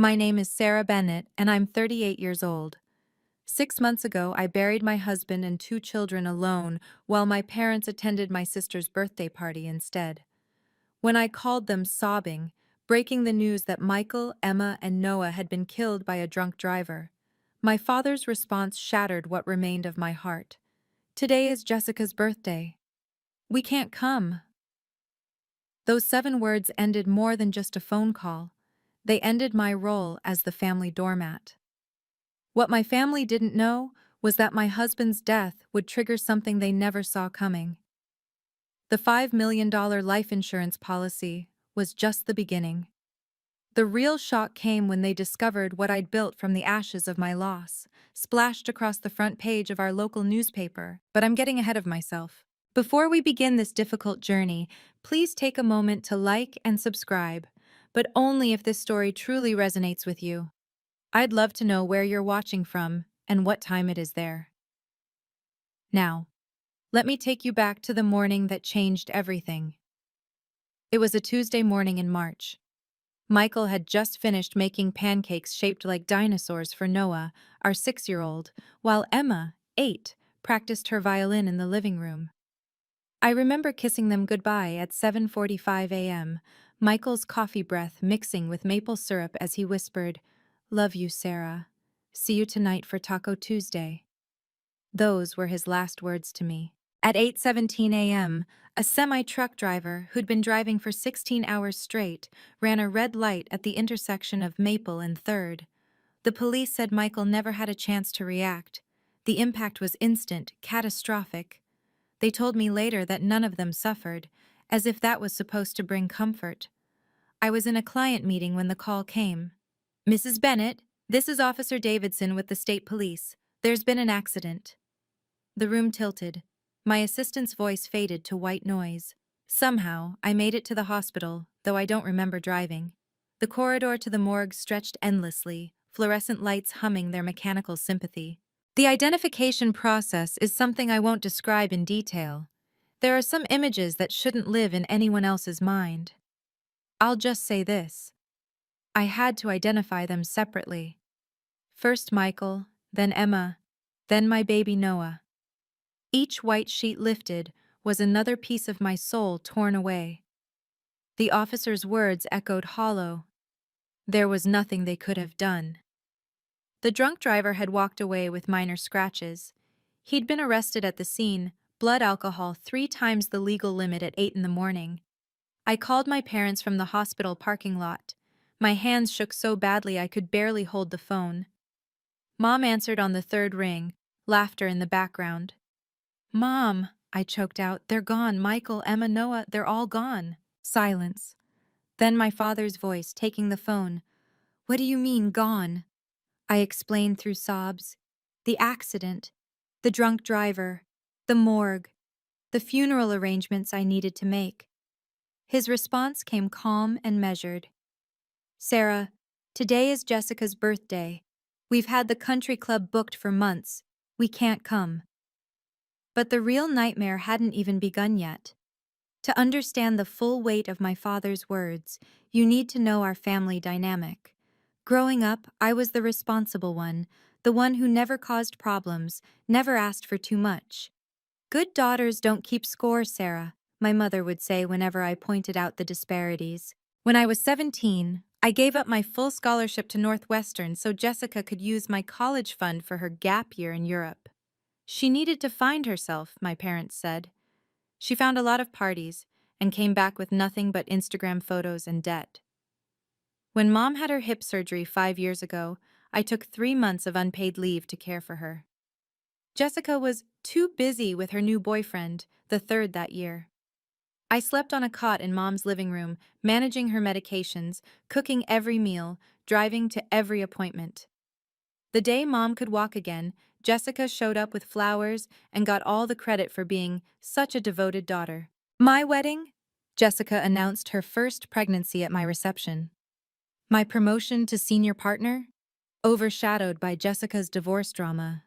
My name is Sarah Bennett, and I'm 38 years old. 6 months ago, I buried my husband and two children alone while my parents attended my sister's birthday party instead. When I called them sobbing, breaking the news that Michael, Emma, and Noah had been killed by a drunk driver, my father's response shattered what remained of my heart. "Today is Jessica's birthday. We can't come." Those 7 words ended more than just a phone call. They ended my role as the family doormat. What my family didn't know was that my husband's death would trigger something they never saw coming. The $5 million life insurance policy was just the beginning. The real shock came when they discovered what I'd built from the ashes of my loss, splashed across the front page of our local newspaper. But I'm getting ahead of myself. Before we begin this difficult journey, please take a moment to like and subscribe, but only if this story truly resonates with you. I'd love to know where you're watching from and what time it is there. Now, let me take you back to the morning that changed everything. It was a Tuesday morning in March. Michael had just finished making pancakes shaped like dinosaurs for Noah, our 6-year-old, while Emma, 8, practiced her violin in the living room. I remember kissing them goodbye at 7:45 a.m., Michael's coffee breath mixing with maple syrup as he whispered, "Love you, Sarah. See you tonight for Taco Tuesday." Those were his last words to me. At 8:17 a.m., a semi-truck driver who'd been driving for 16 hours straight ran a red light at the intersection of Maple and 3rd. The police said Michael never had a chance to react. The impact was instant, catastrophic. They told me later that none of them suffered, as if that was supposed to bring comfort. I was in a client meeting when the call came. "Mrs. Bennett, this is Officer Davidson with the state police. There's been an accident." The room tilted. My assistant's voice faded to white noise. Somehow, I made it to the hospital, though I don't remember driving. The corridor to the morgue stretched endlessly, fluorescent lights humming their mechanical sympathy. The identification process is something I won't describe in detail. There are some images that shouldn't live in anyone else's mind. I'll just say this. I had to identify them separately. First Michael, then Emma, then my baby Noah. Each white sheet lifted was another piece of my soul torn away. The officer's words echoed hollow. There was nothing they could have done. The drunk driver had walked away with minor scratches. He'd been arrested at the scene, blood alcohol 3 times the legal limit at 8 in the morning. I called my parents from the hospital parking lot. My hands shook so badly I could barely hold the phone. Mom answered on the 3rd ring, laughter in the background. "Mom," I choked out, "they're gone. Michael, Emma, Noah, they're all gone." Silence. Then my father's voice, taking the phone. "What do you mean, gone?" I explained through sobs. The accident, the drunk driver, the morgue, the funeral arrangements I needed to make. His response came calm and measured. "Sarah, today is Jessica's birthday. We've had the country club booked for months. We can't come." But the real nightmare hadn't even begun yet. To understand the full weight of my father's words, you need to know our family dynamic. Growing up, I was the responsible one, the one who never caused problems, never asked for too much. "Good daughters don't keep score, Sarah," my mother would say whenever I pointed out the disparities. When I was 17, I gave up my full scholarship to Northwestern so Jessica could use my college fund for her gap year in Europe. She needed to find herself, my parents said. She found a lot of parties and came back with nothing but Instagram photos and debt. When Mom had her hip surgery 5 years ago, I took 3 months of unpaid leave to care for her. Jessica was too busy with her new boyfriend, the 3rd that year. I slept on a cot in Mom's living room, managing her medications, cooking every meal, driving to every appointment. The day Mom could walk again, Jessica showed up with flowers and got all the credit for being such a devoted daughter. My wedding? Jessica announced her first pregnancy at my reception. My promotion to senior partner? Overshadowed by Jessica's divorce drama.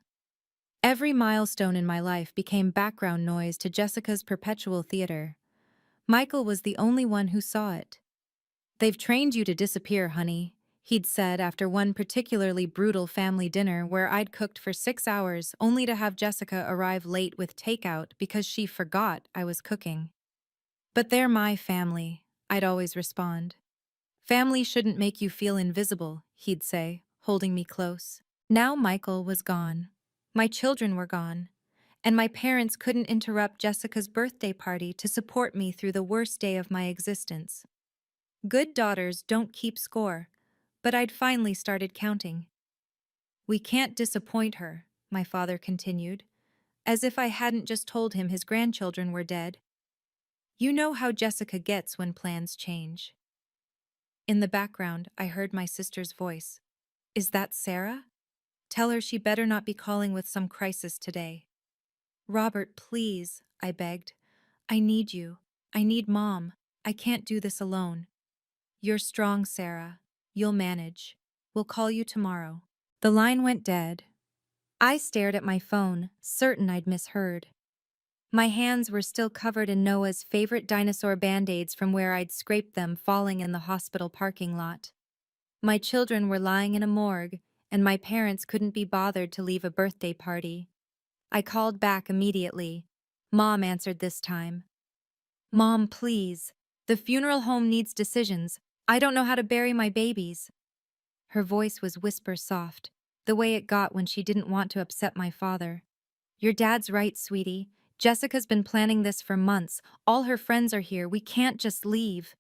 Every milestone in my life became background noise to Jessica's perpetual theater. Michael was the only one who saw it. "They've trained you to disappear, honey. he'd said after one particularly brutal family dinner where I'd cooked for 6 hours only to have Jessica arrive late with takeout because she forgot I was cooking. But they're my family, I'd always respond. Family shouldn't make you feel invisible, he'd say, holding me close. Now Michael was gone. My children were gone. And my parents couldn't interrupt Jessica's birthday party to support me through the worst day of my existence. Good daughters don't keep score, but I'd finally started counting. We can't disappoint her, my father continued, as if I hadn't just told him his grandchildren were dead. You know how Jessica gets when plans change. In the background, I heard my sister's voice. Is that Sarah? Tell her she better not be calling with some crisis today. Robert, please, I begged. I need you. I need Mom. I can't do this alone. You're strong, Sarah. You'll manage. We'll call you tomorrow. The line went dead. I stared at my phone, certain I'd misheard. My hands were still covered in Noah's favorite dinosaur band-aids from where I'd scraped them falling in the hospital parking lot. My children were lying in a morgue, and my parents couldn't be bothered to leave a birthday party. I called back immediately. Mom answered this time. Mom, please. The funeral home needs decisions. I don't know how to bury my babies. Her voice was whisper soft, the way it got when she didn't want to upset my father. Your dad's right, sweetie. Jessica's been planning this for months. All her friends are here. We can't just leave.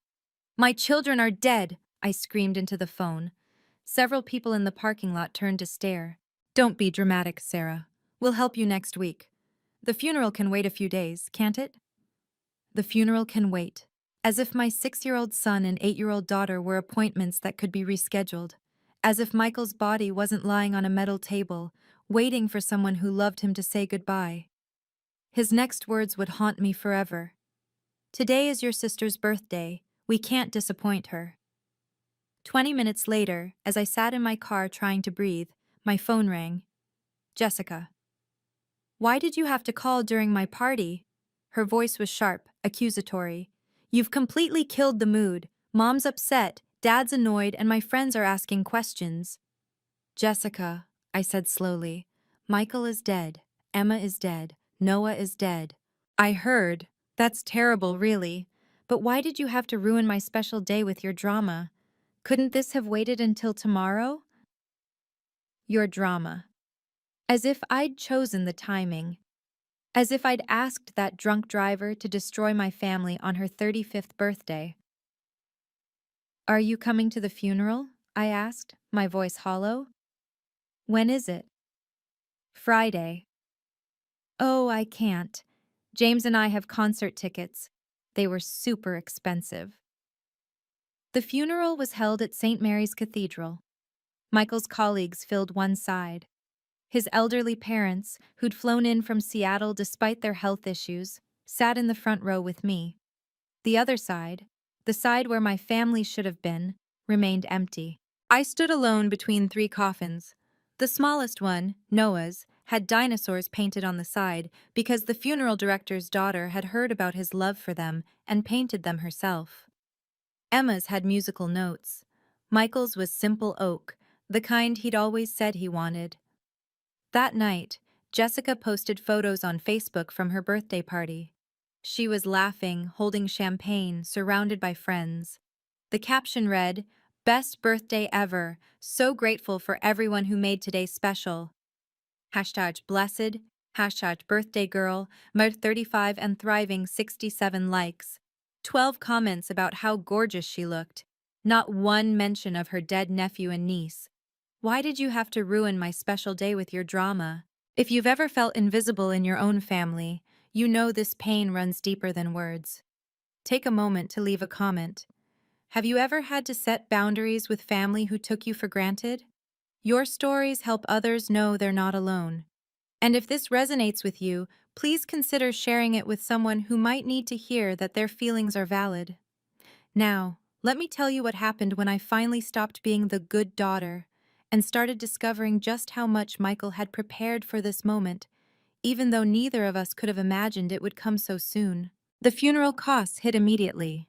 My children are dead, I screamed into the phone. Several people in the parking lot turned to stare. Don't be dramatic, Sarah. We'll help you next week. The funeral can wait a few days, can't it? The funeral can wait. As if my 6-year-old son and 8-year-old daughter were appointments that could be rescheduled. As if Michael's body wasn't lying on a metal table, waiting for someone who loved him to say goodbye. His next words would haunt me forever. Today is your sister's birthday. We can't disappoint her. 20 minutes later, as I sat in my car trying to breathe, my phone rang. Jessica. Why did you have to call during my party? Her voice was sharp, accusatory. You've completely killed the mood. Mom's upset, Dad's annoyed, and my friends are asking questions. Jessica, I said slowly, Michael is dead. Emma is dead. Noah is dead. I heard. That's terrible, really. But why did you have to ruin my special day with your drama? Couldn't this have waited until tomorrow? Your drama. As if I'd chosen the timing. As if I'd asked that drunk driver to destroy my family on her 35th birthday. Are you coming to the funeral? I asked, my voice hollow. When is it? Friday. Oh, I can't. James and I have concert tickets. They were super expensive. The funeral was held at St. Mary's Cathedral. Michael's colleagues filled one side. His elderly parents, who'd flown in from Seattle despite their health issues, sat in the front row with me. The other side, the side where my family should have been, remained empty. I stood alone between 3 coffins. The smallest one, Noah's, had dinosaurs painted on the side because the funeral director's daughter had heard about his love for them and painted them herself. Emma's had musical notes. Michael's was simple oak, the kind he'd always said he wanted. That night, Jessica posted photos on Facebook from her birthday party. She was laughing, holding champagne, surrounded by friends. The caption read, "Best birthday ever. So grateful for everyone who made today special. #blessed, #birthday girl, marked 35 and thriving 67 likes. 12 comments about how gorgeous she looked. Not one mention of her dead nephew and niece. Why did you have to ruin my special day with your drama? If you've ever felt invisible in your own family, you know this pain runs deeper than words. Take a moment to leave a comment. Have you ever had to set boundaries with family who took you for granted? Your stories help others know they're not alone. And if this resonates with you, please consider sharing it with someone who might need to hear that their feelings are valid. Now, let me tell you what happened when I finally stopped being the good daughter and started discovering just how much Michael had prepared for this moment, even though neither of us could have imagined it would come so soon. The funeral costs hit immediately.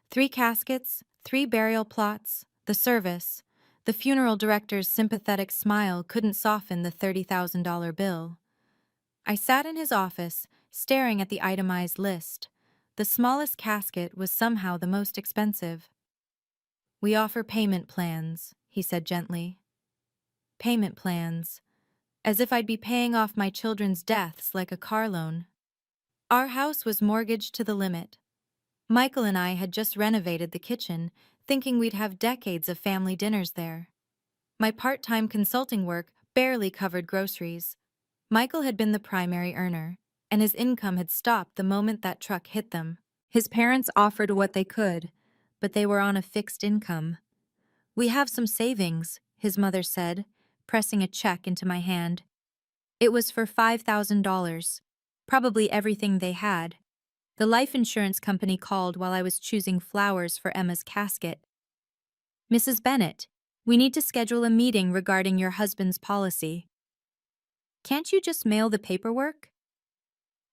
3 caskets, 3 burial plots, the service. The funeral director's sympathetic smile couldn't soften the $30,000 bill. I sat in his office, staring at the itemized list. The smallest casket was somehow the most expensive. "We offer payment plans," he said gently. Payment plans. As if I'd be paying off my children's deaths like a car loan. Our house was mortgaged to the limit. Michael and I had just renovated the kitchen, thinking we'd have decades of family dinners there. My part-time consulting work barely covered groceries. Michael had been the primary earner, and his income had stopped the moment that truck hit them. His parents offered what they could, but they were on a fixed income. "We have some savings," his mother said, pressing a check into my hand. It was for $5,000, probably everything they had. The life insurance company called while I was choosing flowers for Emma's casket. "Mrs. Bennett, we need to schedule a meeting regarding your husband's policy." "Can't you just mail the paperwork?"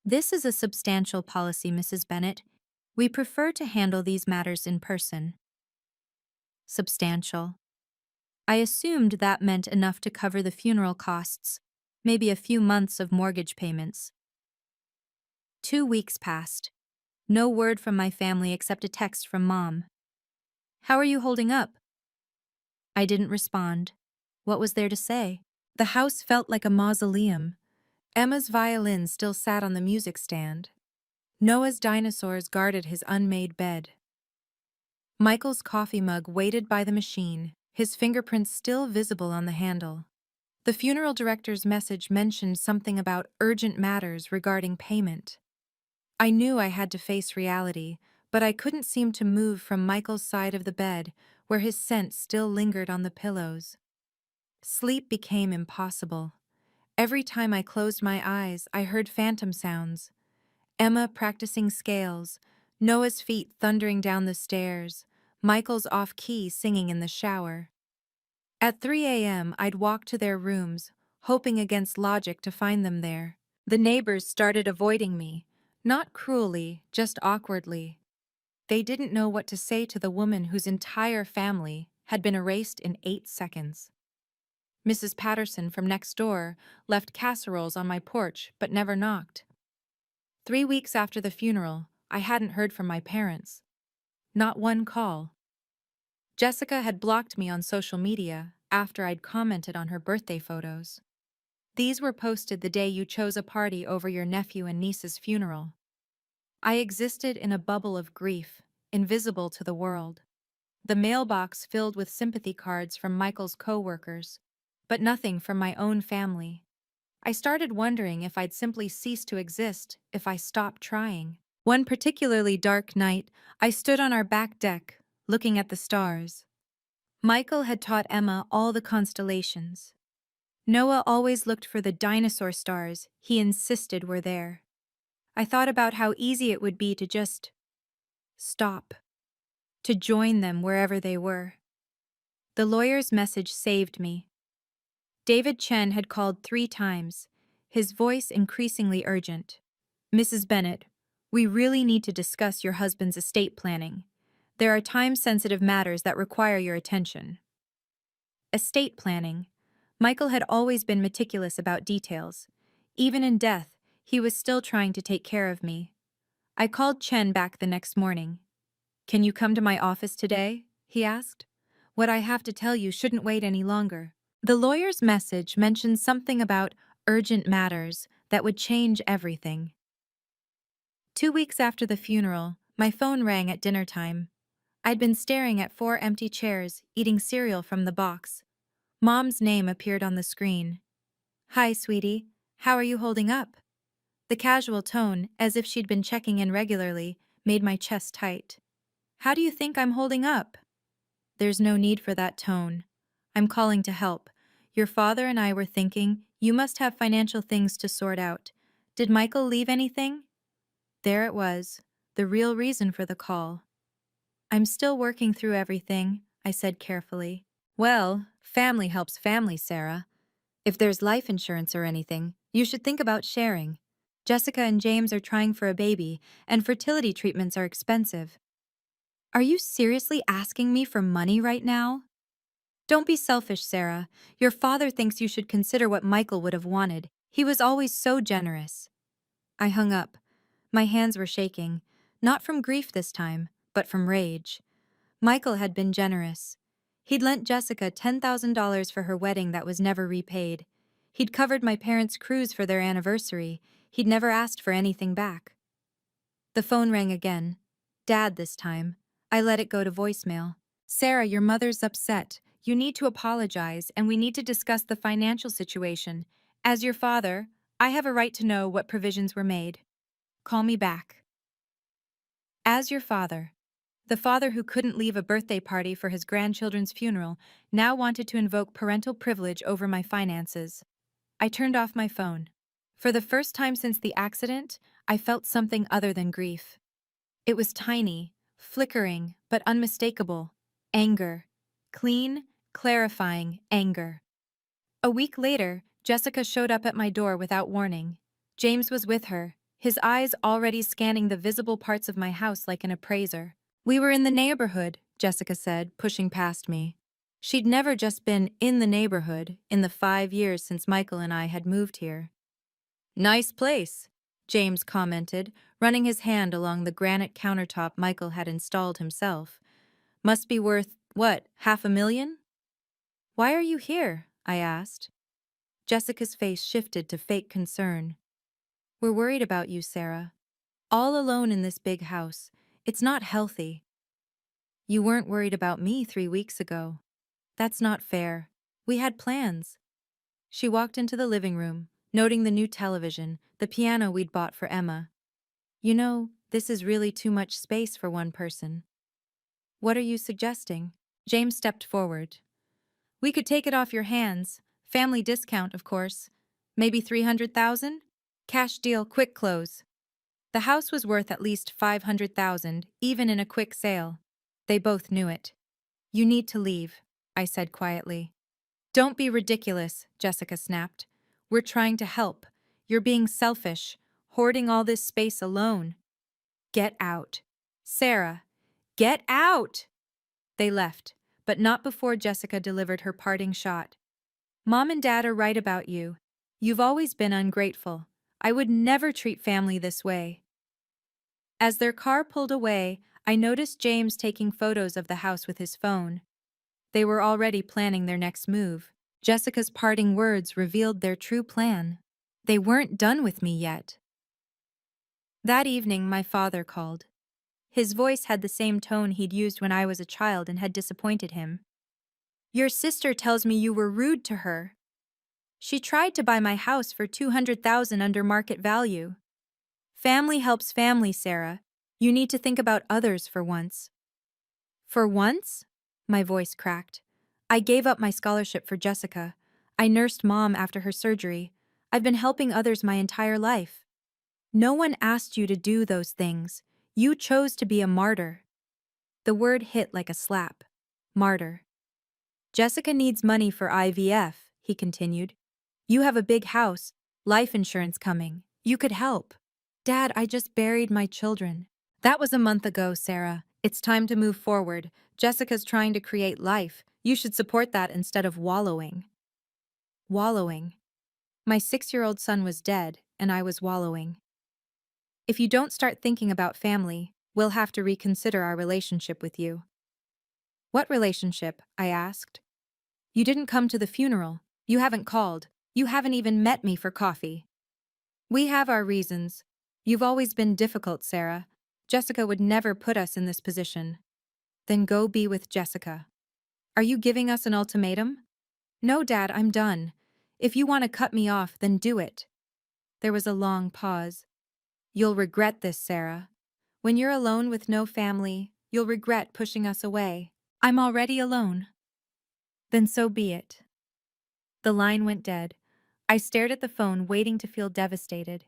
"This is a substantial policy, Mrs. Bennett. We prefer to handle these matters in person." Substantial. I assumed that meant enough to cover the funeral costs, maybe a few months of mortgage payments. 2 weeks passed. No word from my family except a text from Mom. "How are you holding up?" I didn't respond. What was there to say? The house felt like a mausoleum. Emma's violin still sat on the music stand. Noah's dinosaurs guarded his unmade bed. Michael's coffee mug waited by the machine, his fingerprints still visible on the handle. The funeral director's message mentioned something about urgent matters regarding payment. I knew I had to face reality, but I couldn't seem to move from Michael's side of the bed, where his scent still lingered on the pillows. Sleep became impossible. Every time I closed my eyes, I heard phantom sounds. Emma practicing scales, Noah's feet thundering down the stairs, Michael's off-key singing in the shower. At 3 a.m., I'd walk to their rooms, hoping against logic to find them there. The neighbors started avoiding me, not cruelly, just awkwardly. They didn't know what to say to the woman whose entire family had been erased in 8 seconds. Mrs. Patterson from next door left casseroles on my porch but never knocked. 3 weeks after the funeral, I hadn't heard from my parents. Not one call. Jessica had blocked me on social media after I'd commented on her birthday photos. "These were posted the day you chose a party over your nephew and niece's funeral." I existed in a bubble of grief, invisible to the world. The mailbox filled with sympathy cards from Michael's co-workers, but nothing from my own family. I started wondering if I'd simply cease to exist if I stopped trying. One particularly dark night, I stood on our back deck, looking at the stars. Michael had taught Emma all the constellations. Noah always looked for the dinosaur stars he insisted were there. I thought about how easy it would be to just stop, to join them wherever they were. The lawyer's message saved me. David Chen had called 3 times, his voice increasingly urgent. "Mrs. Bennett, we really need to discuss your husband's estate planning. There are time-sensitive matters that require your attention." Estate planning. Michael had always been meticulous about details. Even in death, he was still trying to take care of me. I called Chen back the next morning. "Can you come to my office today?" he asked. "What I have to tell you shouldn't wait any longer." The lawyer's message mentioned something about urgent matters that would change everything. 2 weeks after the funeral, my phone rang at dinner time. I'd been staring at 4 empty chairs, eating cereal from the box. Mom's name appeared on the screen. "Hi, sweetie. How are you holding up?" The casual tone, as if she'd been checking in regularly, made my chest tight. "How do you think I'm holding up?" "There's no need for that tone. I'm calling to help. Your father and I were thinking you must have financial things to sort out. Did Michael leave anything?" There it was, the real reason for the call. "I'm still working through everything," I said carefully. "Well, family helps family, Sarah. If there's life insurance or anything, you should think about sharing. Jessica and James are trying for a baby, and fertility treatments are expensive." "Are you seriously asking me for money right now?" Don't be selfish, Sarah. Your father thinks you should consider what Michael would have wanted. He was always so generous. I hung up. My hands were shaking, not from grief this time, but from rage. Michael had been generous. He'd lent Jessica $10,000 for her wedding that was never repaid. He'd covered my parents' cruise for their anniversary. He'd never asked for anything back. The phone rang again. Dad this time. I let it go to voicemail. Sarah, your mother's upset. You need to apologize, and we need to discuss the financial situation. As your father, I have a right to know what provisions were made. Call me back. As your father. The father who couldn't leave a birthday party for his grandchildren's funeral now wanted to invoke parental privilege over my finances. I turned off my phone. For the first time since the accident, I felt something other than grief. It was tiny, flickering, but unmistakable. Anger. Clean, clarifying anger. A week later, Jessica showed up at my door without warning. James was with her, his eyes already scanning the visible parts of my house like an appraiser. We were in the neighborhood, Jessica said, pushing past me. She'd never just been in the neighborhood in the 5 years since Michael and I had moved here. Nice place, James commented, running his hand along the granite countertop Michael had installed himself. Must be worth, what, $500,000? Why are you here? I asked. Jessica's face shifted to fake concern. We're worried about you, Sarah. All alone in this big house. It's not healthy. You weren't worried about me 3 weeks ago. That's not fair. We had plans. She walked into the living room, noting the new television, the piano we'd bought for Emma. You know, this is really too much space for one person. What are you suggesting? James stepped forward. We could take it off your hands. Family discount, of course. Maybe 300,000? Cash deal, quick close. The house was worth at least 500,000, even in a quick sale. They both knew it. You need to leave, I said quietly. Don't be ridiculous, Jessica snapped. We're trying to help. You're being selfish, hoarding all this space alone. Get out. Sarah, get out! They left, but not before Jessica delivered her parting shot. Mom and Dad are right about you. You've always been ungrateful. I would never treat family this way. As their car pulled away, I noticed James taking photos of the house with his phone. They were already planning their next move. Jessica's parting words revealed their true plan. They weren't done with me yet. That evening, my father called. His voice had the same tone he'd used when I was a child and had disappointed him. Your sister tells me you were rude to her. She tried to buy my house for 200,000 under market value. Family helps family, Sarah. You need to think about others for once. For once? My voice cracked. I gave up my scholarship for Jessica. I nursed Mom after her surgery. I've been helping others my entire life. No one asked you to do those things. You chose to be a martyr. The word hit like a slap. Martyr. Jessica needs money for IVF, he continued. You have a big house, life insurance coming. You could help. Dad, I just buried my children. That was a month ago, Sarah. It's time to move forward. Jessica's trying to create life. You should support that instead of wallowing. Wallowing. My 6-year-old son was dead, and I was wallowing. If you don't start thinking about family, we'll have to reconsider our relationship with you. What relationship? I asked. You didn't come to the funeral. You haven't called. You haven't even met me for coffee. We have our reasons. You've always been difficult, Sarah. Jessica would never put us in this position. Then go be with Jessica. Are you giving us an ultimatum? No, Dad, I'm done. If you want to cut me off, then do it. There was a long pause. You'll regret this, Sarah. When you're alone with no family, you'll regret pushing us away. I'm already alone. Then so be it. The line went dead. I stared at the phone, waiting to feel devastated.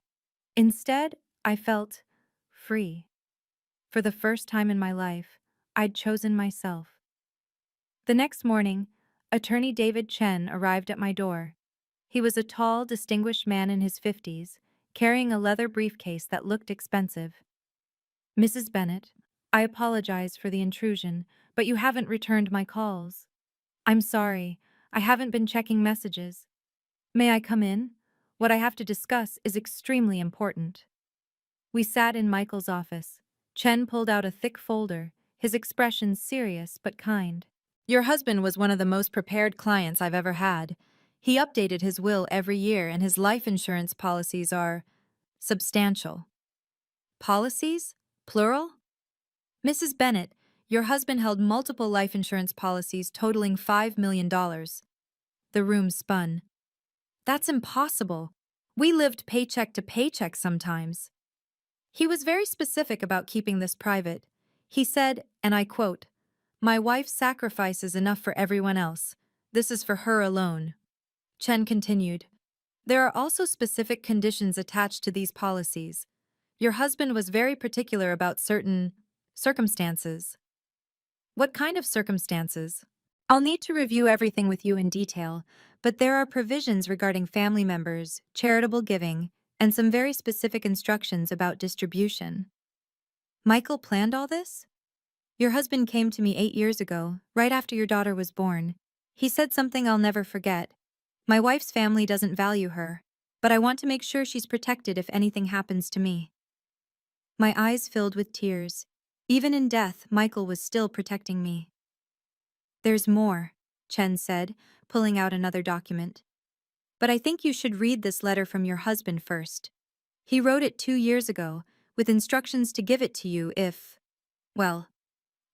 Instead, I felt free. For the first time in my life, I'd chosen myself. The next morning, attorney David Chen arrived at my door. He was a tall, distinguished man in his 50s, carrying a leather briefcase that looked expensive. Mrs. Bennett, I apologize for the intrusion, but you haven't returned my calls. I'm sorry. I haven't been checking messages. May I come in? What I have to discuss is extremely important. We sat in Michael's office. Chen pulled out a thick folder, his expression serious but kind. Your husband was one of the most prepared clients I've ever had. He updated his will every year, and his life insurance policies are substantial. Policies? Plural? Mrs. Bennett, your husband held multiple life insurance policies totaling $5 million. The room spun. That's impossible. We lived paycheck to paycheck sometimes. He was very specific about keeping this private. He said, and I quote, "My wife sacrifices enough for everyone else. This is for her alone." Chen continued, "There are also specific conditions attached to these policies. Your husband was very particular about certain circumstances." What kind of circumstances? I'll need to review everything with you in detail, but there are provisions regarding family members, charitable giving, and some very specific instructions about distribution. Michael planned all this? Your husband came to me 8 years ago, right after your daughter was born. He said something I'll never forget. My wife's family doesn't value her, but I want to make sure she's protected if anything happens to me. My eyes filled with tears. Even in death, Michael was still protecting me. There's more, Chen said, pulling out another document. But I think you should read this letter from your husband first. He wrote it 2 years ago, with instructions to give it to you if, well,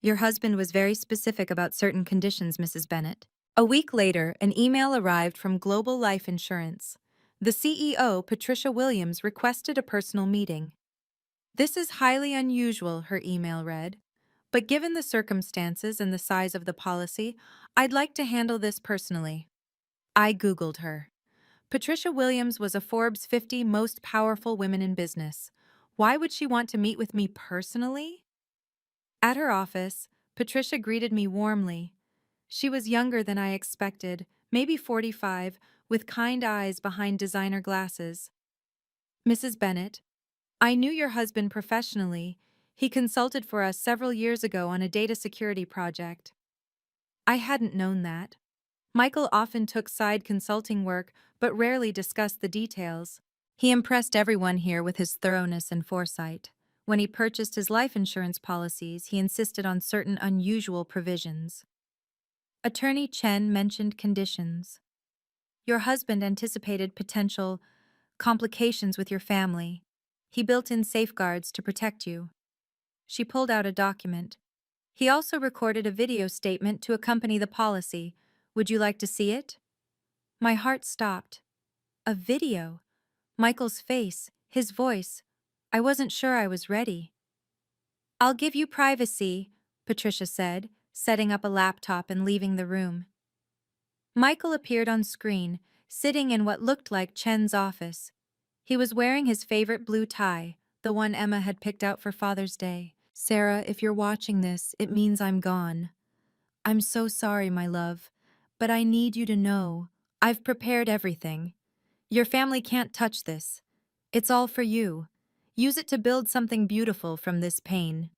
your husband was very specific about certain conditions, Mrs. Bennett. A week later, an email arrived from Global Life Insurance. The CEO, Patricia Williams, requested a personal meeting. This is highly unusual, her email read. But given the circumstances and the size of the policy, I'd like to handle this personally. I Googled her. Patricia Williams was a Forbes 50 most powerful women in business. Why would she want to meet with me personally? At her office, Patricia greeted me warmly. She was younger than I expected, maybe 45, with kind eyes behind designer glasses. Mrs. Bennett, I knew your husband professionally. He consulted for us several years ago on a data security project. I hadn't known that. Michael often took side consulting work, but rarely discussed the details. He impressed everyone here with his thoroughness and foresight. When he purchased his life insurance policies, he insisted on certain unusual provisions. Attorney Chen mentioned conditions. Your husband anticipated potential complications with your family. He built in safeguards to protect you. She pulled out a document. He also recorded a video statement to accompany the policy. Would you like to see it? My heart stopped. A video. Michael's face, his voice. I wasn't sure I was ready. I'll give you privacy, Patricia said, setting up a laptop and leaving the room. Michael appeared on screen, sitting in what looked like Chen's office. He was wearing his favorite blue tie, the one Emma had picked out for Father's Day. Sarah, if you're watching this, it means I'm gone. I'm so sorry, my love, but I need you to know, I've prepared everything. Your family can't touch this. It's all for you. Use it to build something beautiful from this pain.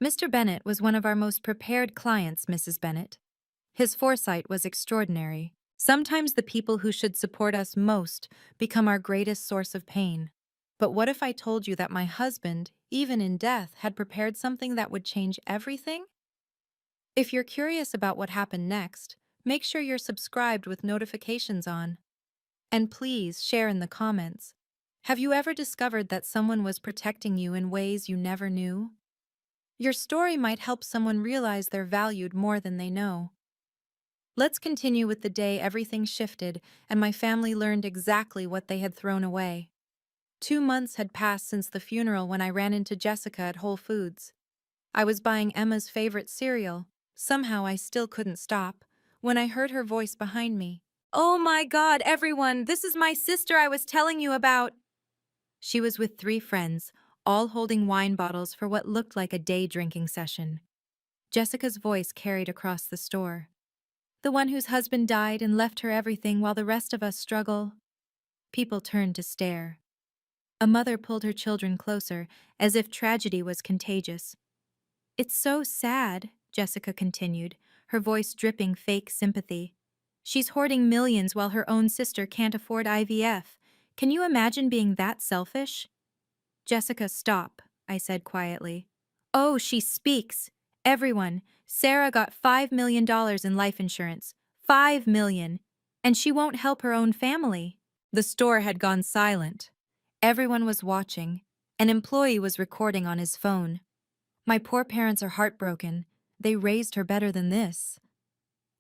Mr. Bennett was one of our most prepared clients, Mrs. Bennett. His foresight was extraordinary. Sometimes the people who should support us most become our greatest source of pain. But what if I told you that my husband, even in death, had prepared something that would change everything? If you're curious about what happened next, make sure you're subscribed with notifications on. And please share in the comments. Have you ever discovered that someone was protecting you in ways you never knew? Your story might help someone realize they're valued more than they know. Let's continue with the day everything shifted and my family learned exactly what they had thrown away. 2 months had passed since the funeral when I ran into Jessica at Whole Foods. I was buying Emma's favorite cereal. Somehow I still couldn't stop when I heard her voice behind me. Oh my God, everyone, this is my sister I was telling you about. She was with 3 friends, all holding wine bottles for what looked like a day drinking session. Jessica's voice carried across the store. The one whose husband died and left her everything while the rest of us struggle. People turned to stare. A mother pulled her children closer, as if tragedy was contagious. It's so sad, Jessica continued, her voice dripping fake sympathy. She's hoarding millions while her own sister can't afford IVF. Can you imagine being that selfish? Jessica, stop, I said quietly. Oh, she speaks. Everyone, Sarah got $5 million in life insurance. $5 million. And she won't help her own family. The store had gone silent. Everyone was watching. An employee was recording on his phone. My poor parents are heartbroken. They raised her better than this.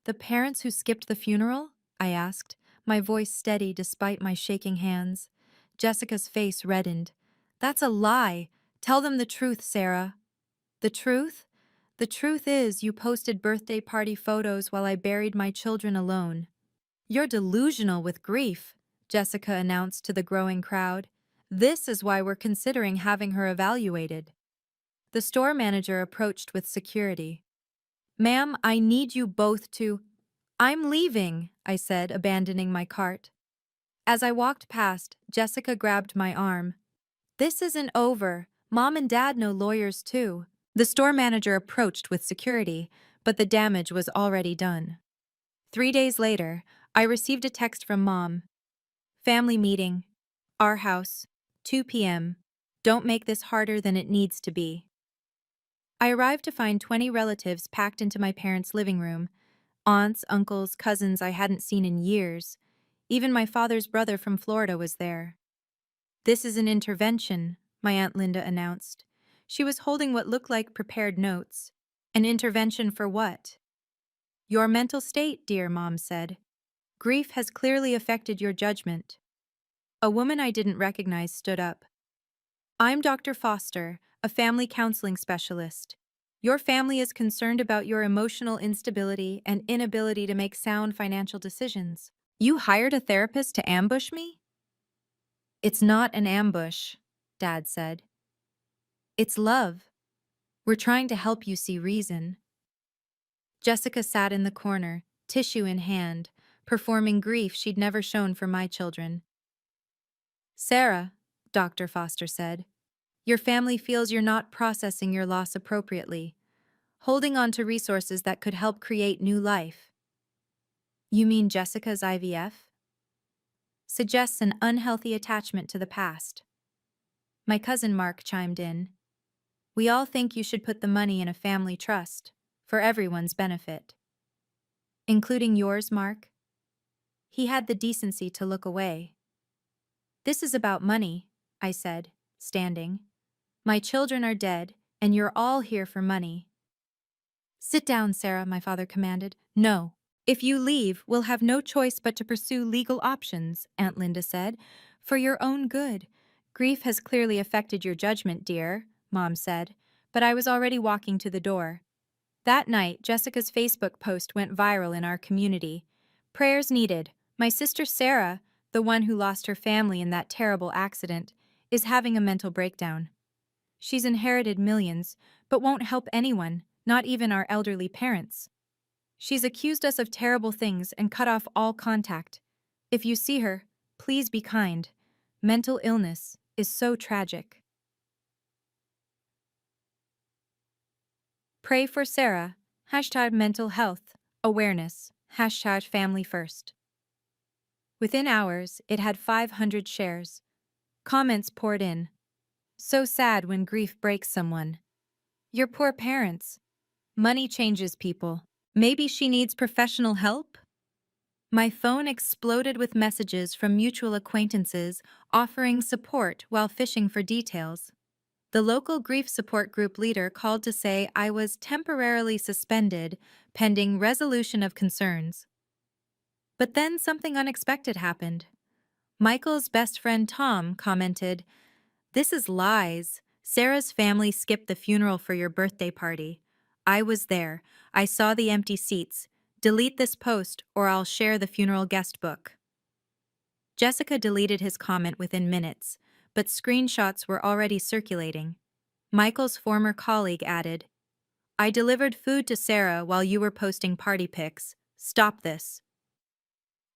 The parents who skipped the funeral? I asked, my voice steady despite my shaking hands. Jessica's face reddened. That's a lie. Tell them the truth, Sarah. The truth? The truth is you posted birthday party photos while I buried my children alone. You're delusional with grief, Jessica announced to the growing crowd. This is why we're considering having her evaluated. The store manager approached with security. Ma'am, I need you both to— I'm leaving, I said, abandoning my cart. As I walked past, Jessica grabbed my arm. This isn't over. Mom and Dad know lawyers too. The store manager approached with security, but the damage was already done. 3 days later, I received a text from Mom. Family meeting. Our house. 2 p.m. Don't make this harder than it needs to be. I arrived to find 20 relatives packed into my parents' living room. Aunts, uncles, cousins I hadn't seen in years. Even my father's brother from Florida was there. This is an intervention, my Aunt Linda announced. She was holding what looked like prepared notes. An intervention for what? Your mental state, dear, Mom said. Grief has clearly affected your judgment. A woman I didn't recognize stood up. I'm Dr. Foster, a family counseling specialist. Your family is concerned about your emotional instability and inability to make sound financial decisions. You hired a therapist to ambush me? It's not an ambush, Dad said. It's love. We're trying to help you see reason. Jessica sat in the corner, tissue in hand, performing grief she'd never shown for my children. Sarah, Dr. Foster said, your family feels you're not processing your loss appropriately, holding on to resources that could help create new life. You mean Jessica's IVF? Suggests an unhealthy attachment to the past. My cousin Mark chimed in. We all think you should put the money in a family trust, for everyone's benefit. Including yours, Mark? He had the decency to look away. This is about money, I said, standing. My children are dead, and you're all here for money. Sit down, Sarah, my father commanded. No. If you leave, we'll have no choice but to pursue legal options, Aunt Linda said. For your own good. Grief has clearly affected your judgment, dear, Mom said, but I was already walking to the door. That night, Jessica's Facebook post went viral in our community. Prayers needed. My sister Sarah, the one who lost her family in that terrible accident, is having a mental breakdown. She's inherited millions, but won't help anyone, not even our elderly parents. She's accused us of terrible things and cut off all contact. If you see her, please be kind. Mental illness is so tragic. Pray for Sarah. #mental health awareness. #family first. Within hours, it had 500 shares. Comments poured in. So sad when grief breaks someone. Your poor parents. Money changes people. Maybe she needs professional help? My phone exploded with messages from mutual acquaintances offering support while fishing for details. The local grief support group leader called to say I was temporarily suspended pending resolution of concerns. But then something unexpected happened. Michael's best friend Tom commented, "This is lies. Sarah's family skipped the funeral for your birthday party. I was there. I saw the empty seats. Delete this post or I'll share the funeral guest book." Jessica deleted his comment within minutes, but screenshots were already circulating. Michael's former colleague added, "I delivered food to Sarah while you were posting party pics. Stop this."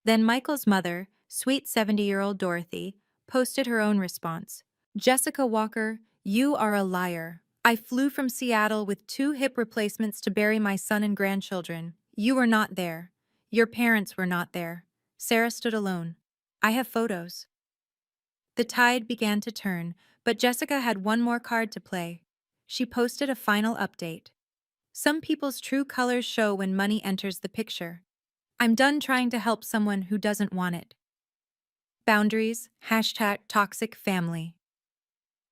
Then Michael's mother, sweet 70-year-old Dorothy, posted her own response. "Jessica Walker, you are a liar. I flew from Seattle with 2 hip replacements to bury my son and grandchildren. You were not there. Your parents were not there. Sarah stood alone. I have photos. The tide began to turn, but Jessica had one more card to play. She posted a final update. Some people's true colors show when money enters the picture. I'm done trying to help someone who doesn't want it. Boundaries, hashtag toxic family.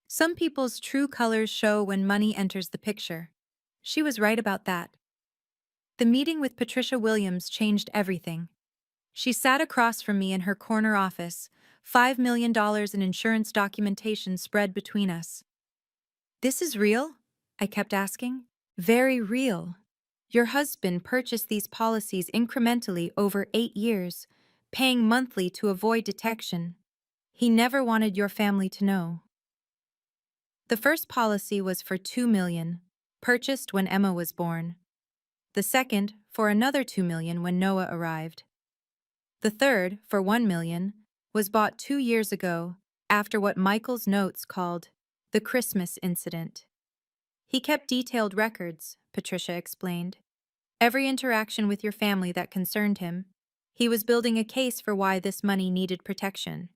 Some people's true colors show when money enters the picture. She was right about that. The meeting with Patricia Williams changed everything. She sat across from me in her corner office, $5 million in insurance documentation spread between us. This is real? I kept asking. Very real. Your husband purchased these policies incrementally over 8 years, paying monthly to avoid detection. He never wanted your family to know. The first policy was for $2 million, purchased when Emma was born. The second, for another $2 million when Noah arrived. The third, for $1 million, was bought 2 years ago after what Michael's notes called the Christmas incident. He kept detailed records, Patricia explained. Every interaction with your family that concerned him. He was building a case for why this money needed protection.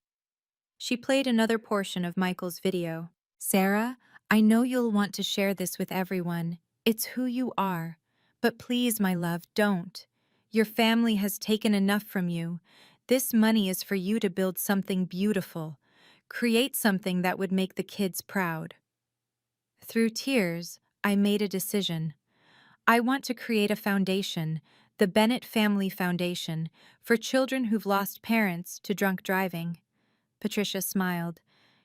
She played another portion of Michael's video. Sarah, I know you'll want to share this with everyone. It's who you are. But please, my love, don't. Your family has taken enough from you. This money is for you to build something beautiful. Create something that would make the kids proud. Through tears, I made a decision. I want to create a foundation, the Bennett Family Foundation, for children who've lost parents to drunk driving. Patricia smiled.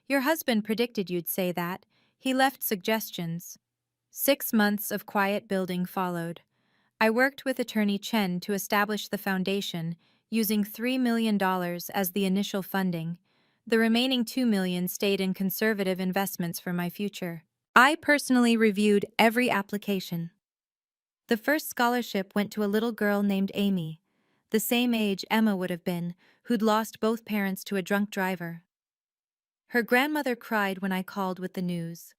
Your husband predicted you'd say that. He left suggestions. 6 months of quiet building followed. I worked with attorney Chen to establish the foundation, using $3 million as the initial funding. The remaining $2 million stayed in conservative investments for my future. I personally reviewed every application. The first scholarship went to a little girl named Amy, the same age Emma would have been, who'd lost both parents to a drunk driver. Her grandmother cried when I called with the news.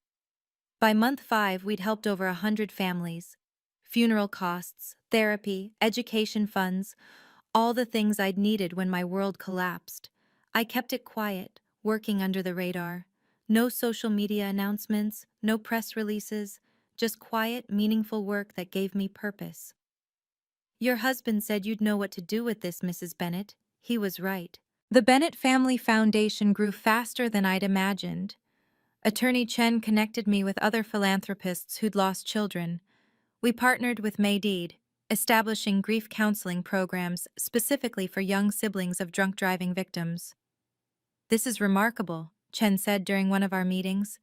By month 5, we'd helped over 100 families. Funeral costs, therapy, education funds, all the things I'd needed when my world collapsed. I kept it quiet, working under the radar. No social media announcements, no press releases, just quiet, meaningful work that gave me purpose. Your husband said you'd know what to do with this, Mrs. Bennett. He was right. The Bennett Family Foundation grew faster than I'd imagined. Attorney Chen connected me with other philanthropists who'd lost children. We partnered with Maydeed, establishing grief counseling programs specifically for young siblings of drunk driving victims. This is remarkable, Chen said during one of our meetings.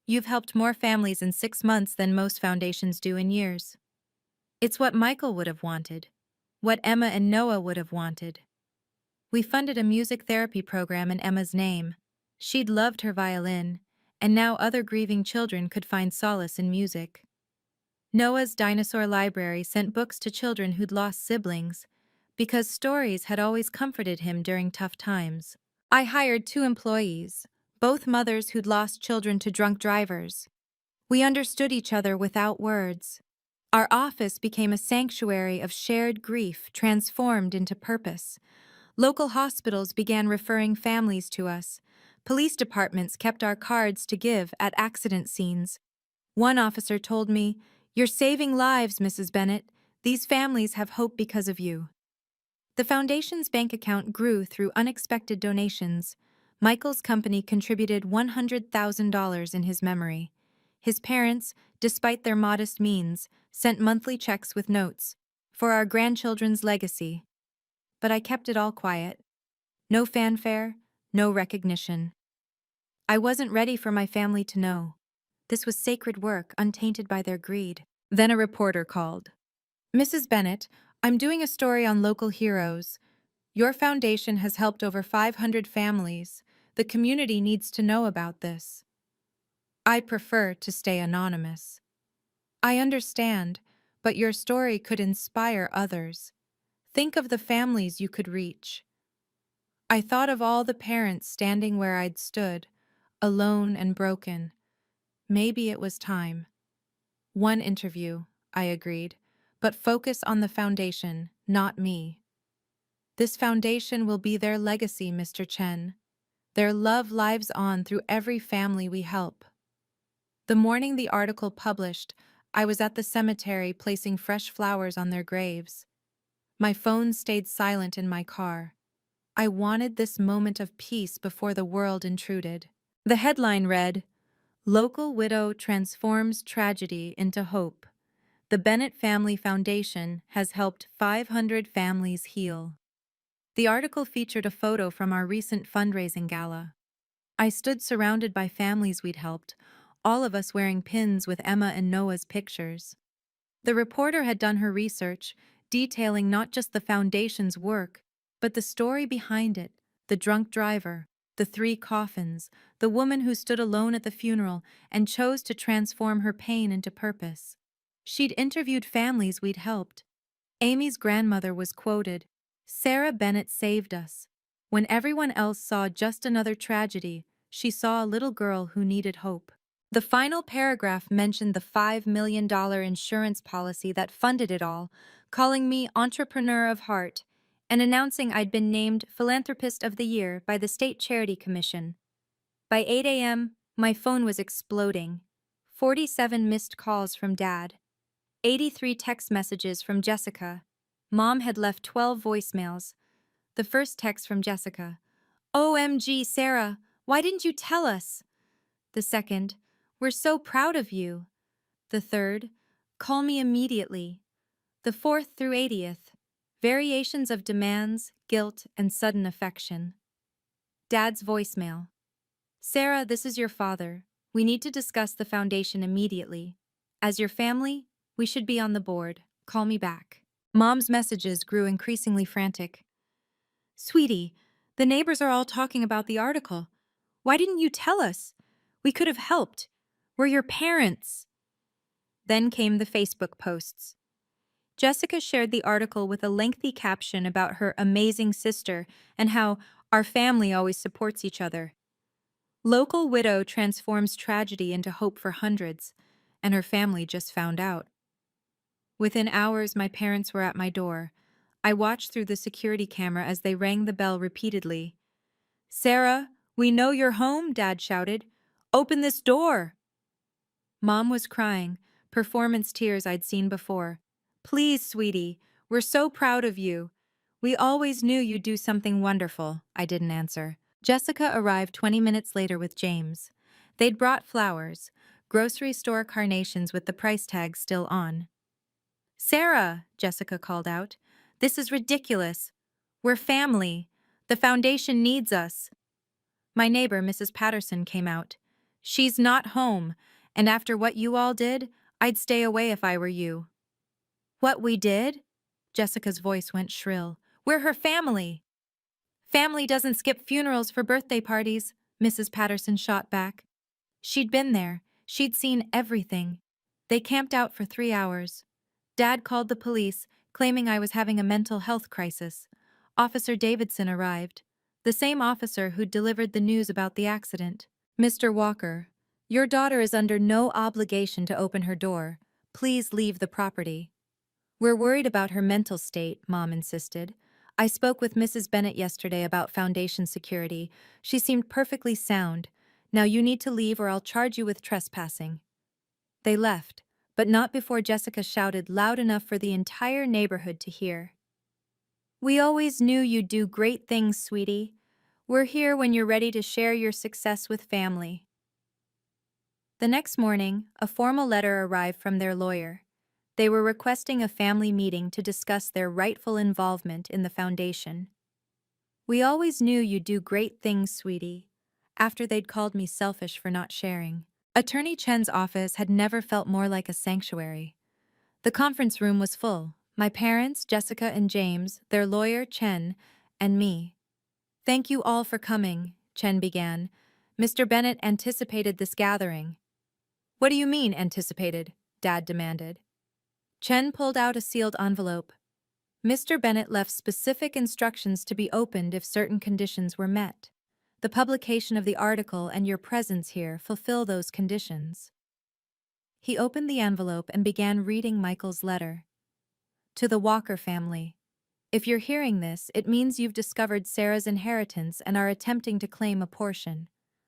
You've helped more families in 6 months than most foundations do in years. It's what Michael would have wanted, what Emma and Noah would have wanted. We funded a music therapy program in Emma's name. She'd loved her violin, and now other grieving children could find solace in music. Noah's dinosaur library sent books to children who'd lost siblings, because stories had always comforted him during tough times. I hired 2 employees, both mothers who'd lost children to drunk drivers. We understood each other without words. Our office became a sanctuary of shared grief transformed into purpose. Local hospitals began referring families to us. Police departments kept our cards to give at accident scenes. One officer told me, "You're saving lives, Mrs. Bennett. These families have hope because of you." The foundation's bank account grew through unexpected donations. Michael's company contributed $100,000 in his memory. His parents, despite their modest means, sent monthly checks with notes for our grandchildren's legacy. But I kept it all quiet. No fanfare, no recognition. I wasn't ready for my family to know. This was sacred work, untainted by their greed. Then a reporter called. "Mrs. Bennett, I'm doing a story on local heroes. Your foundation has helped over 500 families. The community needs to know about this." I prefer to stay anonymous. I understand, but your story could inspire others. Think of the families you could reach. I thought of all the parents standing where I'd stood, alone and broken. Maybe it was time. One interview, I agreed, but focus on the foundation, not me. This foundation will be their legacy, Mr. Chen. Their love lives on through every family we help. The morning the article published, I was at the cemetery placing fresh flowers on their graves. My phone stayed silent in my car. I wanted this moment of peace before the world intruded. The headline read, "Local Widow Transforms Tragedy into Hope. The Bennett Family Foundation has helped 500 families heal." The article featured a photo from our recent fundraising gala. I stood surrounded by families we'd helped, all of us wearing pins with Emma and Noah's pictures. The reporter had done her research, detailing not just the foundation's work, but the story behind it: the drunk driver, the 3 coffins, the woman who stood alone at the funeral and chose to transform her pain into purpose. She'd interviewed families we'd helped. Amy's grandmother was quoted, "Sarah Bennett saved us. When everyone else saw just another tragedy, she saw a little girl who needed hope." The final paragraph mentioned the $5 million insurance policy that funded it all, calling me Entrepreneur of Heart, and announcing I'd been named Philanthropist of the Year by the State Charity Commission. By 8 a.m., my phone was exploding. 47 missed calls from Dad. 83 text messages from Jessica. Mom had left 12 voicemails. The first text from Jessica: "OMG, Sarah, why didn't you tell us?" The second: "We're so proud of you." The third: "Call me immediately." The fourth through 80th: variations of demands, guilt, and sudden affection. Dad's voicemail: "Sarah, this is your father. We need to discuss the foundation immediately. As your family, we should be on the board. Call me back." Mom's messages grew increasingly frantic. "Sweetie, the neighbors are all talking about the article. Why didn't you tell us? We could have helped. We're your parents." Then came the Facebook posts. Jessica shared the article with a lengthy caption about her amazing sister and how our family always supports each other. Local widow transforms tragedy into hope for hundreds, and her family just found out. Within hours, my parents were at my door. I watched through the security camera as they rang the bell repeatedly. "Sarah, we know you're home," Dad shouted. "Open this door." Mom was crying, performance tears I'd seen before. "Please, sweetie, we're so proud of you. We always knew you'd do something wonderful." I didn't answer. Jessica arrived 20 minutes later with James. They'd brought flowers, grocery store carnations with the price tag still on. "Sarah," Jessica called out, "this is ridiculous. We're family. The foundation needs us." My neighbor, Mrs. Patterson, came out. "She's not home, and after what you all did, I'd stay away if I were you." "What we did?" Jessica's voice went shrill. "We're her family." "Family doesn't skip funerals for birthday parties," Mrs. Patterson shot back. She'd been there. She'd seen everything. They camped out for 3 hours. Dad called the police, claiming I was having a mental health crisis. Officer Davidson arrived, the same officer who'd delivered the news about the accident. "Mr. Walker, your daughter is under no obligation to open her door. Please leave the property." "We're worried about her mental state," Mom insisted. "I spoke with Mrs. Bennett yesterday about foundation security. She seemed perfectly sound. Now you need to leave or I'll charge you with trespassing." They left, but not before Jessica shouted loud enough for the entire neighborhood to hear. "We always knew you'd do great things, sweetie. We're here when you're ready to share your success with family." The next morning, a formal letter arrived from their lawyer. They were requesting a family meeting to discuss their rightful involvement in the foundation. "We always knew you'd do great things, sweetie," after they'd called me selfish for not sharing. Attorney Chen's office had never felt more like a sanctuary. The conference room was full: my parents, Jessica and James, their lawyer, Chen, and me. "Thank you all for coming," Chen began. "Mr. Bennett anticipated this gathering." "What do you mean, anticipated?" Dad demanded. Chen pulled out a sealed envelope. "Mr. Bennett left specific instructions to be opened if certain conditions were met. The publication of the article and your presence here fulfill those conditions." He opened the envelope and began reading Michael's letter. To the Walker family. If you're hearing this, it means you've discovered Sarah's inheritance and are attempting to claim a portion.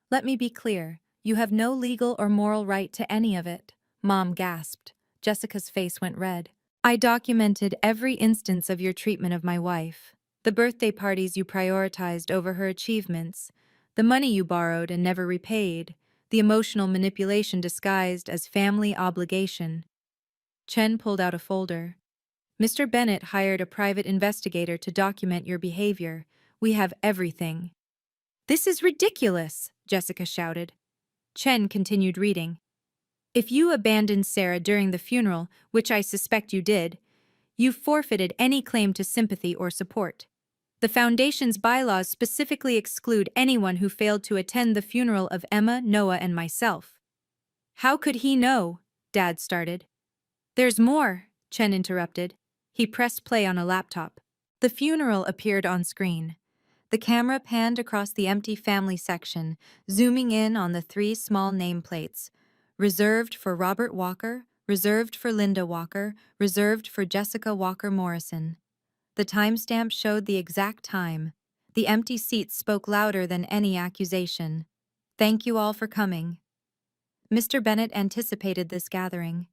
Let me be clear, you have no legal or moral right to any of it. Mom gasped. Jessica's face went red. I documented every instance of your treatment of my wife. The birthday parties you prioritized over her achievements, the money you borrowed and never repaid, the emotional manipulation disguised as family obligation. Chen pulled out a folder. Mr. Bennett hired a private investigator to document your behavior. We have everything. This is ridiculous, Jessica shouted. Chen continued reading. If you abandoned Sarah during the funeral, which I suspect you did, you forfeited any claim to sympathy or support. The Foundation's bylaws specifically exclude anyone who failed to attend the funeral of Emma, Noah, and myself. How could he know? Dad started. There's more, Chen interrupted. He pressed play on a laptop. The funeral appeared on screen. The camera panned across the empty family section, zooming in on the 3 small nameplates. Reserved for Robert Walker, reserved for Linda Walker, reserved for Jessica Walker Morrison. The timestamp showed the exact time. The empty seats spoke louder than any accusation. Thank you all for coming. Mr. Bennett anticipated this gathering.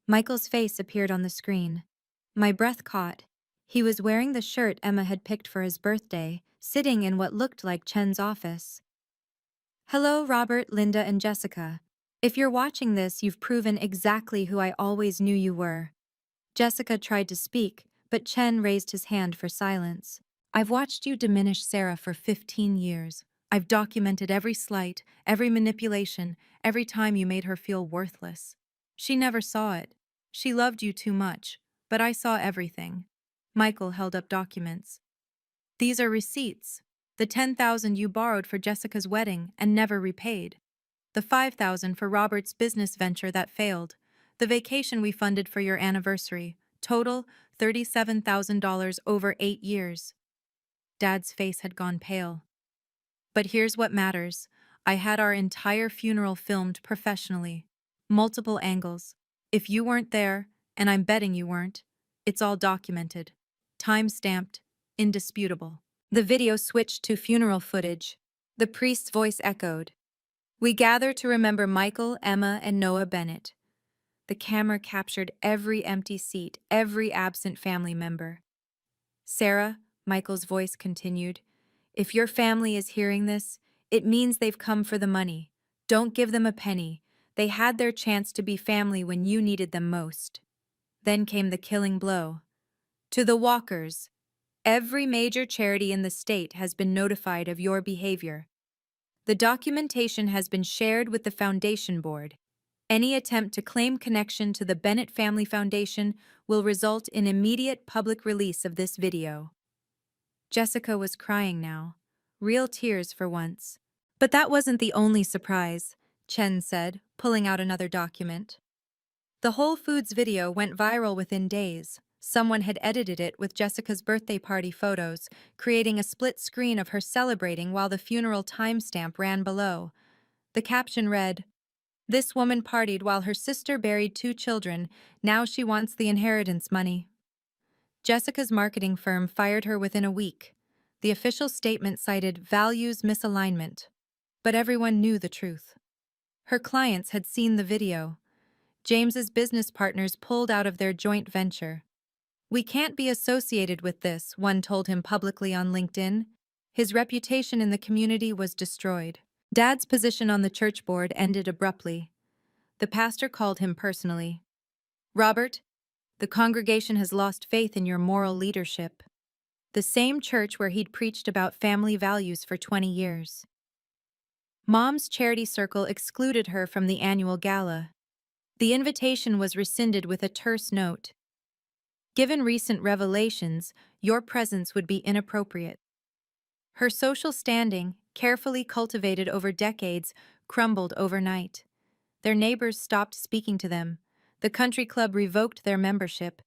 Michael's face appeared on the screen. My breath caught. He was wearing the shirt Emma had picked for his birthday, sitting in what looked like Chen's office. Hello, Robert, Linda, and Jessica. If you're watching this, you've proven exactly who I always knew you were. Jessica tried to speak, but Chen raised his hand for silence. I've watched you diminish Sarah for 15 years. I've documented every slight, every manipulation, every time you made her feel worthless. She never saw it. She loved you too much, but I saw everything. Michael held up documents. These are receipts. The $10,000 you borrowed for Jessica's wedding and never repaid. The $5,000 for Robert's business venture that failed. The vacation we funded for your anniversary. Total, $37,000 over 8 years. Dad's face had gone pale. But here's what matters. I had our entire funeral filmed professionally. Multiple angles. If you weren't there, and I'm betting you weren't, it's all documented. Time-stamped, indisputable. The video switched to funeral footage. The priest's voice echoed. We gather to remember Michael, Emma, and Noah Bennett. The camera captured every empty seat, every absent family member. Sarah, Michael's voice continued, if your family is hearing this, it means they've come for the money. Don't give them a penny. They had their chance to be family when you needed them most. Then came the killing blow. To the Walkers, every major charity in the state has been notified of your behavior. The documentation has been shared with the Foundation Board. Any attempt to claim connection to the Bennett Family Foundation will result in immediate public release of this video. Jessica was crying now. Real tears for once. But that wasn't the only surprise, Chen said, pulling out another document. The Whole Foods video went viral within days. Someone had edited it with Jessica's birthday party photos, creating a split screen of her celebrating while the funeral timestamp ran below. The caption read, This woman partied while her sister buried 2 children. Now she wants the inheritance money. Jessica's marketing firm fired her within a week. The official statement cited values misalignment. But everyone knew the truth. Her clients had seen the video. James's business partners pulled out of their joint venture. We can't be associated with this, one told him publicly on LinkedIn. His reputation in the community was destroyed. Dad's position on the church board ended abruptly. The pastor called him personally. Robert, the congregation has lost faith in your moral leadership. The same church where he'd preached about family values for 20 years. Mom's charity circle excluded her from the annual gala. The invitation was rescinded with a terse note. Given recent revelations, your presence would be inappropriate. Her social standing, carefully cultivated over decades, crumbled overnight. Their neighbors stopped speaking to them. The country club revoked their membership.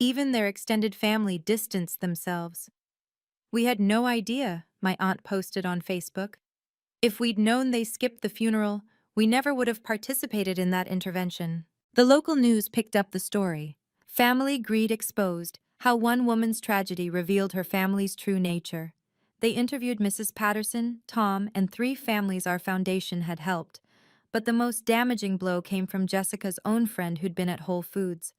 Even their extended family distanced themselves. We had no idea, my aunt posted on Facebook. If we'd known they skipped the funeral, we never would have participated in that intervention. The local news picked up the story. Family Greed Exposed: How One Woman's Tragedy Revealed Her Family's True Nature. They interviewed Mrs. Patterson, Tom, and 3 families our foundation had helped. But the most damaging blow came from Jessica's own friend who'd been at Whole Foods.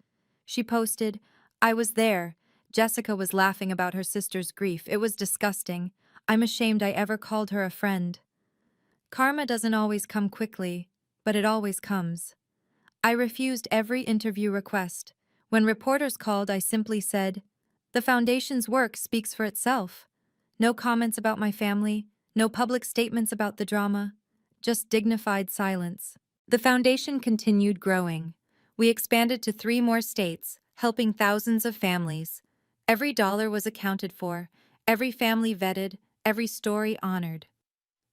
She posted, "I was there. Jessica was laughing about her sister's grief. It was disgusting. I'm ashamed I ever called her a friend." Karma doesn't always come quickly, but it always comes. I refused every interview request. When reporters called, I simply said, "The foundation's work speaks for itself." No comments about my family, no public statements about the drama, just dignified silence. The foundation continued growing. We expanded to 3 more states, helping thousands of families. Every dollar was accounted for, every family vetted, every story honored.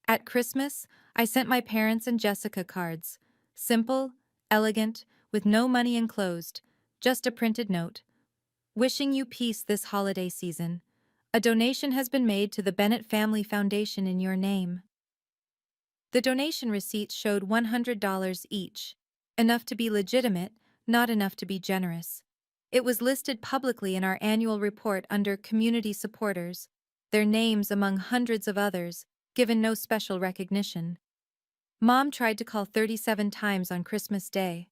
At Christmas, I sent my parents and Jessica cards. Simple, elegant, with no money enclosed, just a printed note. "Wishing you peace this holiday season. A donation has been made to the Bennett Family Foundation in your name." The donation receipts showed $100 each, enough to be legitimate, not enough to be generous. It was listed publicly in our annual report under Community Supporters, their names among hundreds of others, given no special recognition. Mom tried to call 37 times on Christmas Day.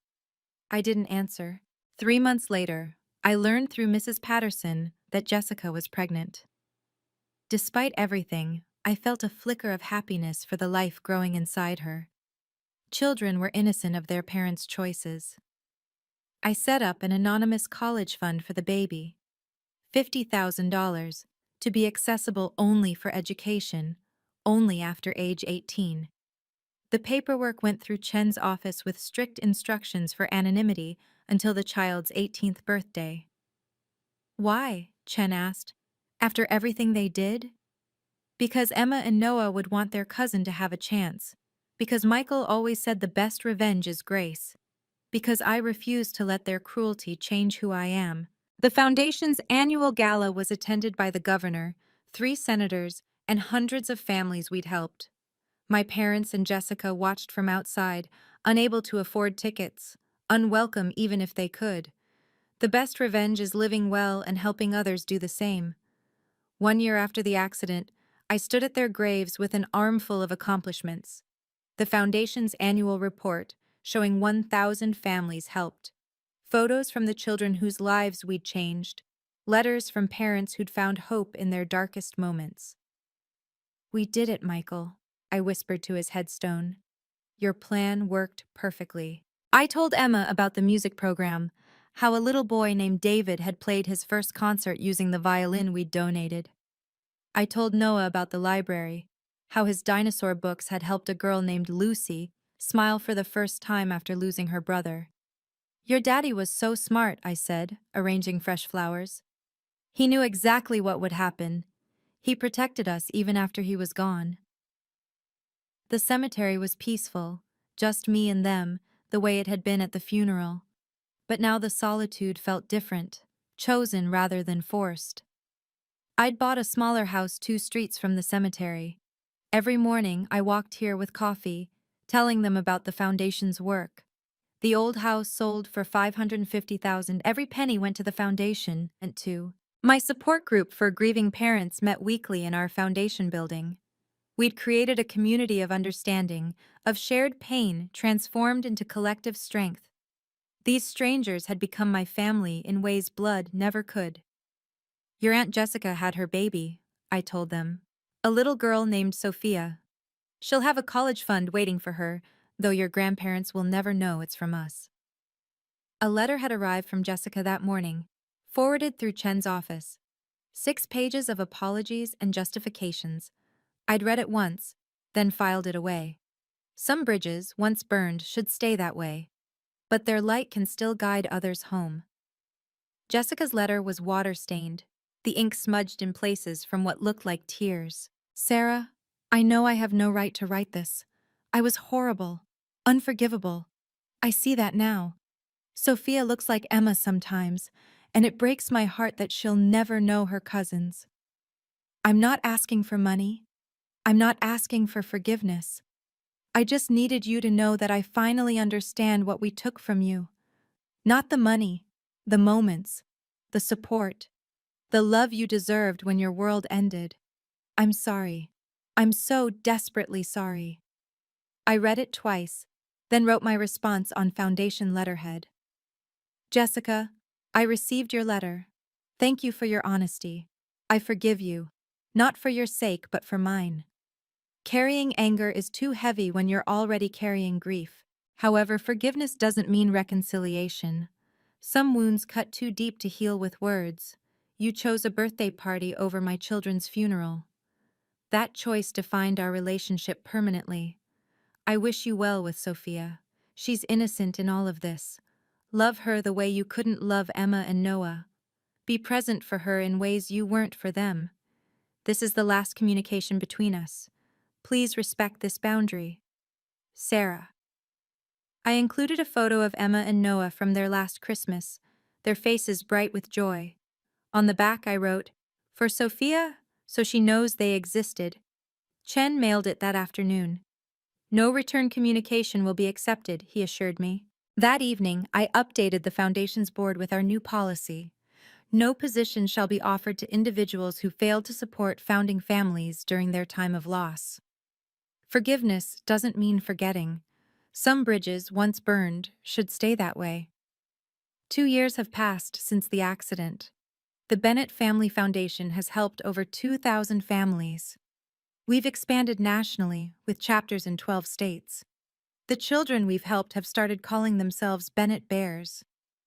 I didn't answer. 3 months later, I learned through Mrs. Patterson that Jessica was pregnant. Despite everything, I felt a flicker of happiness for the life growing inside her. Children were innocent of their parents' choices. I set up an anonymous college fund for the baby, $50,000, to be accessible only for education, only after age 18. The paperwork went through Chen's office with strict instructions for anonymity until the child's 18th birthday. "Why?" Chen asked. "After everything they did?" "Because Emma and Noah would want their cousin to have a chance. Because Michael always said the best revenge is grace. Because I refuse to let their cruelty change who I am." The foundation's annual gala was attended by the governor, 3 senators, and hundreds of families we'd helped. My parents and Jessica watched from outside, unable to afford tickets, unwelcome even if they could. The best revenge is living well and helping others do the same. 1 year after the accident, I stood at their graves with an armful of accomplishments. The foundation's annual report, showing 1,000 families helped. Photos from the children whose lives we'd changed. Letters from parents who'd found hope in their darkest moments. "We did it, Michael," I whispered to his headstone. "Your plan worked perfectly." I told Emma about the music program, how a little boy named David had played his first concert using the violin we'd donated. I told Noah about the library, how his dinosaur books had helped a girl named Lucy smile for the first time after losing her brother. "Your daddy was so smart," I said, arranging fresh flowers. "He knew exactly what would happen. He protected us even after he was gone." The cemetery was peaceful, just me and them, the way it had been at the funeral. But now the solitude felt different, chosen rather than forced. I'd bought a smaller house 2 streets from the cemetery. Every morning I walked here with coffee, telling them about the foundation's work. The old house sold for $550,000. Every penny went to the foundation and to my support group for grieving parents met weekly in our foundation building. We'd created a community of understanding, of shared pain transformed into collective strength. These strangers had become my family in ways blood never could. "Your Aunt Jessica had her baby," I told them. "A little girl named Sophia. She'll have a college fund waiting for her, though your grandparents will never know it's from us." A letter had arrived from Jessica that morning, forwarded through Chen's office. 6 pages of apologies and justifications. I'd read it once, then filed it away. Some bridges, once burned, should stay that way, but their light can still guide others home. Jessica's letter was water-stained, the ink smudged in places from what looked like tears. "Sarah, I know I have no right to write this. I was horrible, unforgivable. I see that now. Sophia looks like Emma sometimes, and it breaks my heart that she'll never know her cousins. I'm not asking for money. I'm not asking for forgiveness. I just needed you to know that I finally understand what we took from you. Not the money, the moments, the support, the love you deserved when your world ended. I'm sorry. I'm so desperately sorry. I read it twice, then wrote my response on foundation letterhead. Jessica, I received your letter. Thank you for your honesty. I forgive you, not for your sake but for mine. Carrying anger is too heavy when you're already carrying grief. However, forgiveness doesn't mean reconciliation. Some wounds cut too deep to heal with words. You chose a birthday party over my children's funeral. That choice defined our relationship permanently. I wish you well with Sophia. She's innocent in all of this. Love her the way you couldn't love Emma and Noah. Be present for her in ways you weren't for them. This is the last communication between us. Please respect this boundary. Sarah. I included a photo of Emma and Noah from their last Christmas, their faces bright with joy. On the back I wrote, "For Sophia, so she knows they existed." Chen mailed it that afternoon. "No return communication will be accepted," he assured me. That evening, I updated the Foundation's board with our new policy. No position shall be offered to individuals who failed to support founding families during their time of loss. Forgiveness doesn't mean forgetting. Some bridges, once burned, should stay that way. 2 years have passed since the accident. The Bennett Family Foundation has helped over 2,000 families. We've expanded nationally, with chapters in 12 states. The children we've helped have started calling themselves Bennett Bears.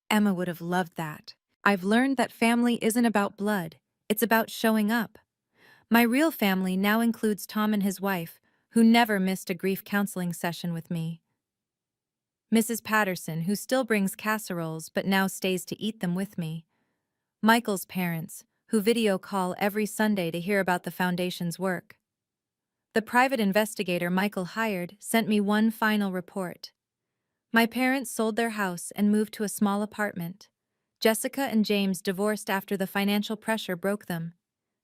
Emma would have loved that. I've learned that family isn't about blood, it's about showing up. My real family now includes Tom and his wife, who never missed a grief counseling session with me. Mrs. Patterson, who still brings casseroles but now stays to eat them with me. Michael's parents, who video call every Sunday to hear about the Foundation's work. The private investigator Michael hired sent me one final report. My parents sold their house and moved to a small apartment. Jessica and James divorced after the financial pressure broke them.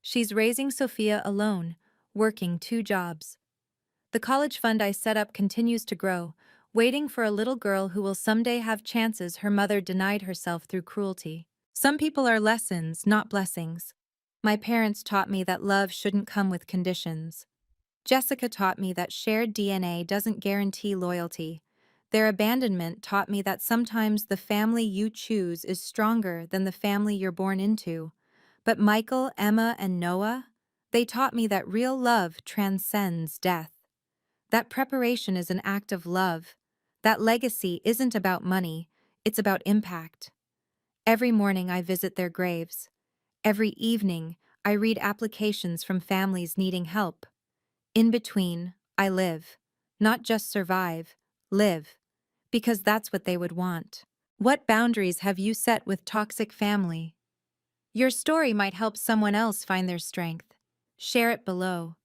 She's raising Sophia alone, working 2 jobs. The college fund I set up continues to grow, waiting for a little girl who will someday have chances her mother denied herself through cruelty. Some people are lessons, not blessings. My parents taught me that love shouldn't come with conditions. Jessica taught me that shared DNA doesn't guarantee loyalty. Their abandonment taught me that sometimes the family you choose is stronger than the family you're born into. But Michael, Emma, and Noah, they taught me that real love transcends death. That preparation is an act of love. That legacy isn't about money, it's about impact. Every morning I visit their graves. Every evening I read applications from families needing help. In between, I live. Not just survive, live. Because that's what they would want. What boundaries have you set with toxic family? Your story might help someone else find their strength. Share it below.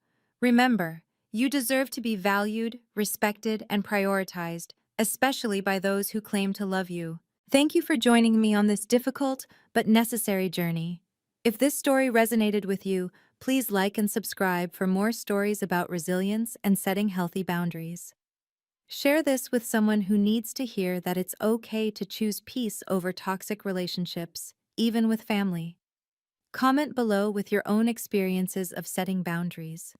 Remember, you deserve to be valued, respected, and prioritized, especially by those who claim to love you. Thank you for joining me on this difficult but necessary journey. If this story resonated with you, please like and subscribe for more stories about resilience and setting healthy boundaries. Share this with someone who needs to hear that it's okay to choose peace over toxic relationships, even with family. Comment below with your own experiences of setting boundaries.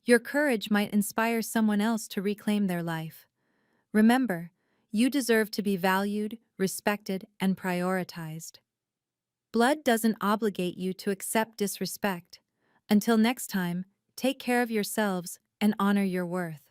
Your courage might inspire someone else to reclaim their life. Remember, you deserve to be valued, respected, and prioritized. Blood doesn't obligate you to accept disrespect. Until next time, take care of yourselves and honor your worth.